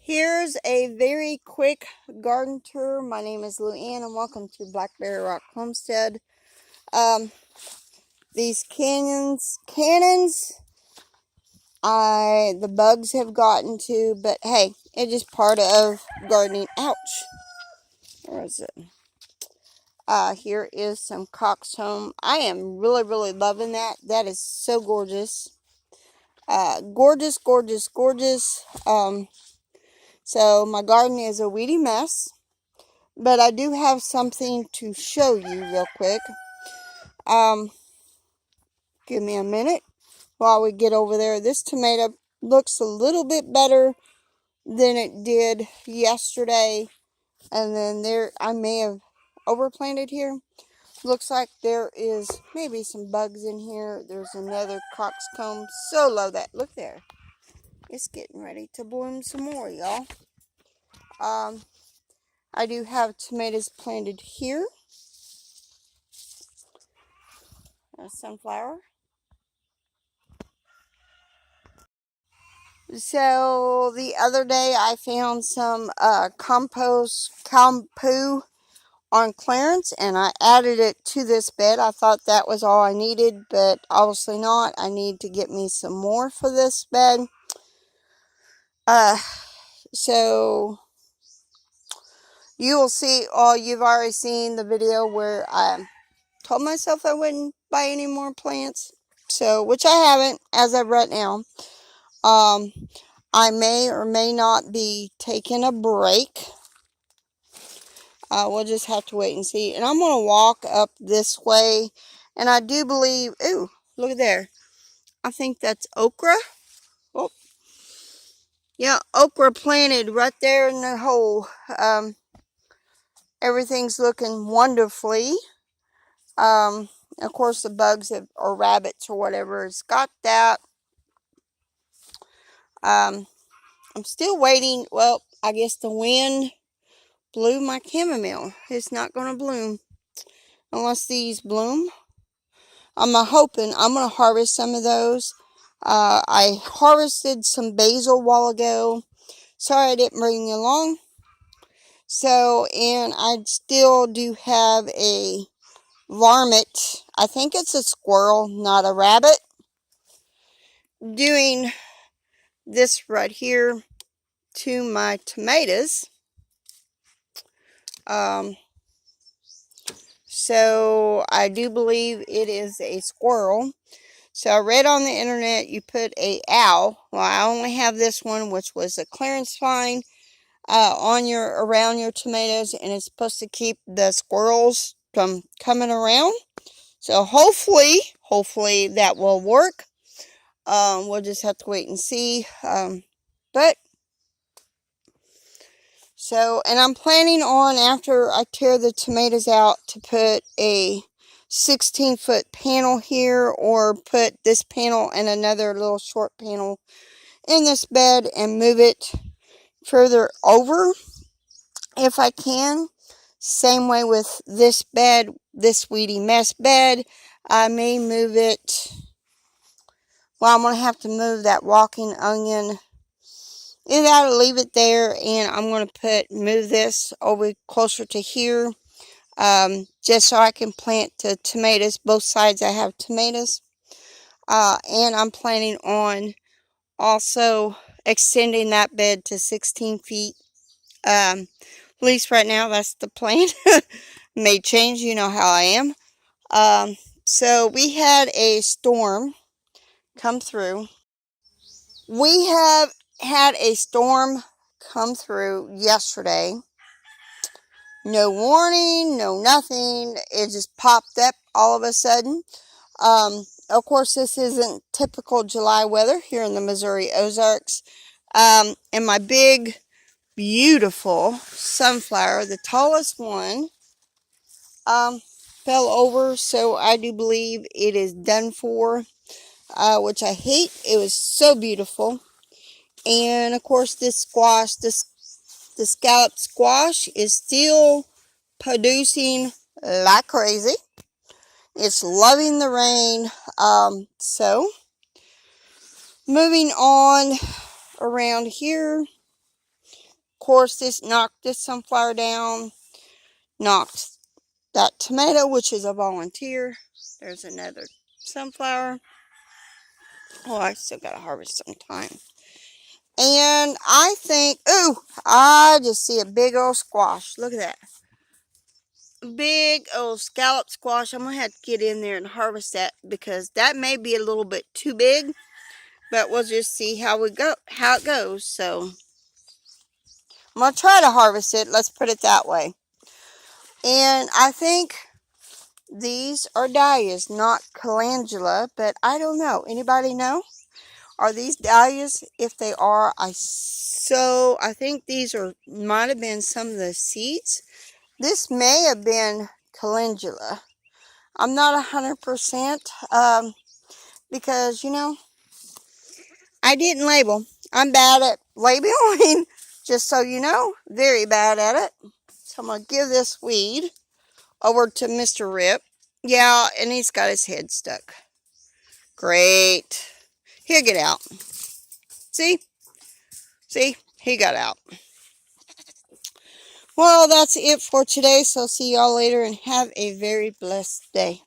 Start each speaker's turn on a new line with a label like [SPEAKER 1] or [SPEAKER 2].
[SPEAKER 1] Here's a very quick garden tour. My name is Luann and welcome to Blackberryrock Homestead. These cannons, the bugs have gotten to, but hey, it is part of gardening. Ouch. Where is it? Here is some coxcomb. I am really loving that. That is so gorgeous. Gorgeous. So my garden is a weedy mess. But I do have something to show you real quick. Give me a minute while we get over there. This tomato looks a little bit better than it did yesterday. And then there, I may have overplanted here. Looks like there is maybe some bugs in here. There's another coxcomb. So low that, look there. It's getting ready to bloom some more, y'all. I do have tomatoes planted here. A sunflower. So the other day I found some compost cow poo on clearance and I added it to this bed. I thought that was all I needed, but obviously not. I need to get me some more for this bed. So you will see, you've already seen the video where I told myself I wouldn't buy any more plants. So, which I haven't as of right now. I may or may not be taking a break. We'll just have to wait and see. And I'm going to walk up this way. And I do believe, ooh, look there. I think that's okra. Oh, yeah, okra planted right there in the hole. Everything's looking wonderfully. Of course, the bugs or rabbits or whatever has got that. I'm still waiting. Well, I guess the wind blew my chamomile. It's not going to bloom unless these bloom. I'm hoping I'm going to harvest some of those. I harvested some basil a while ago. Sorry I didn't bring you along. So, and I still do have a varmint. I think it's a squirrel, not a rabbit. Doing this right here to my tomatoes. So I do believe it is a squirrel. So I read on the internet you put a owl. Well, I only have this one, which was a clearance find around your tomatoes, and it's supposed to keep the squirrels from coming around. So hopefully that will work. We'll just have to wait and see. And I'm planning on, after I tear the tomatoes out, to put a 16-foot panel here, or put this panel and another little short panel in this bed and move it further over if I can. Same way with this bed, this weedy mess bed. I may move it. Well, I'm going to have to move that walking onion. Either I'll leave it there, and I'm going to move this over closer to here. Just so I can plant the tomatoes. Both sides I have tomatoes. And I'm planning on also extending that bed to 16 feet. At least right now, that's the plan. May change, you know how I am. So we had a storm come through. We have had a storm come through yesterday. No warning, no nothing. It just popped up all of a sudden. Of course, this isn't typical July weather here in the Missouri Ozarks. And my big, beautiful sunflower, the tallest one, fell over. So I do believe it is done for, which I hate. It was so beautiful. And of course, this squash, the scallop squash, is still producing like crazy. It's loving the rain. So moving on around here, Of course, this knocked this sunflower down, knocked that tomato, which is a volunteer. There's another sunflower. Oh, I still gotta harvest some time. And I think, ooh, I just see a big old squash. Look at that. Big old scallop squash. I'm gonna have to get in there and harvest that because that may be a little bit too big, but we'll just see how it goes. So I'm gonna try to harvest it. Let's put it that way. And I think these are dahlias, not calendula, but I don't know. Anybody know? Are these dahlias? If they are, I think these might have been some of the seeds. This may have been calendula. I'm not 100% because, you know, I didn't label. I'm bad at labeling, just so you know. Very bad at it. So I'm going to give this weed over to Mr. Rip. Yeah, and he's got his head stuck. Great. He'll get out. See? See? He got out. Well, that's it for today. So see y'all later and have a very blessed day.